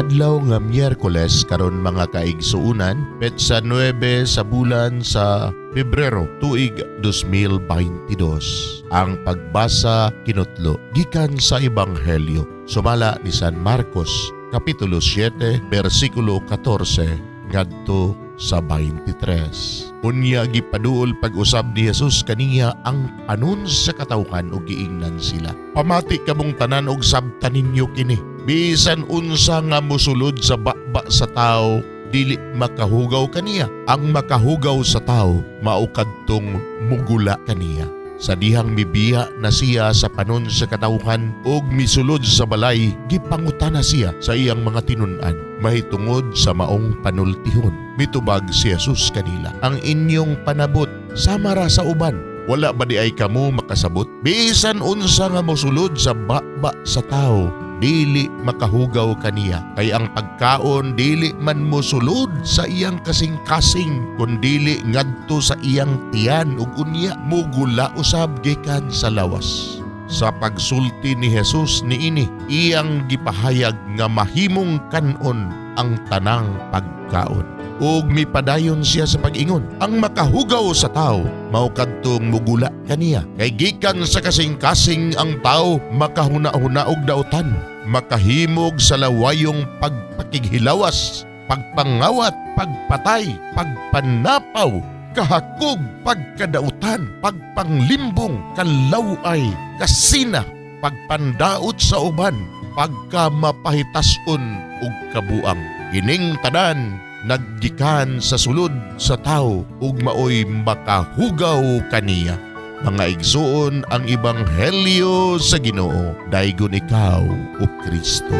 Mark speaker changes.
Speaker 1: adlaw nga Miyerkules karon mga kaigsuunan, petsa 9 sa bulan sa Pebrero tuig 2022. Ang pagbasa kinutlo gikan sa Ebanghelyo sumala ni San Marcos kapitulo 7 bersikulo 14 ngadto sa 23. Unya gipaduol pag-usab ni Jesus kaniya ang panon sa katawhan ug giingnan sila. Pamati kamong tanan og sabtan ninyo kini. Bisan unsa nga mosulod sa bakba sa tao, dili makahugaw kaniya. Ang makahugaw sa tao, mao kadtong mugula kaniya. Sa dihang mibiya na siya sa panon sa katawhan ug misulod sa balay, gipangutana siya sa iyang mga tinun-an mahitungod sa maong panultihon. Mitubag si Jesus kanila, ang inyong panabot samara sa uban. Wala ba di ay kamo makasabot? Bisan unsa nga mosulod sa bakba sa tao, dili makahugaw kaniya. Kay ang pagkaon dili man mosulod sa iyang kasing-kasing, kundili ngadto sa iyang tiyan ug unya mugula usab gikan sa lawas. Sa pagsulti ni Jesus niini, iyang gipahayag nga mahimong kanon ang tanang pagkaon. Ug mipadayon siya sa pag-ingon, ang makahugaw sa tao mao kadtong mugula kaniya. Kay gikan sa kasing-kasing ang tao makahuna-huna og dautan, makahimog sa lawayong pagpakighilawas, pagpangawat, pagpatay, pagpanapaw, kahakog, pagkadautan, pagpanglimbong, kalaway, kasina, pagpandaot sa uban, pagkamapahitason ug kabuang. Kining tanan naggikan sa sulod sa tao ug maoy makahugaw kaniya. Mga igsuon ang Ebanghelyo sa Ginoo, daygon ikaw o Kristo.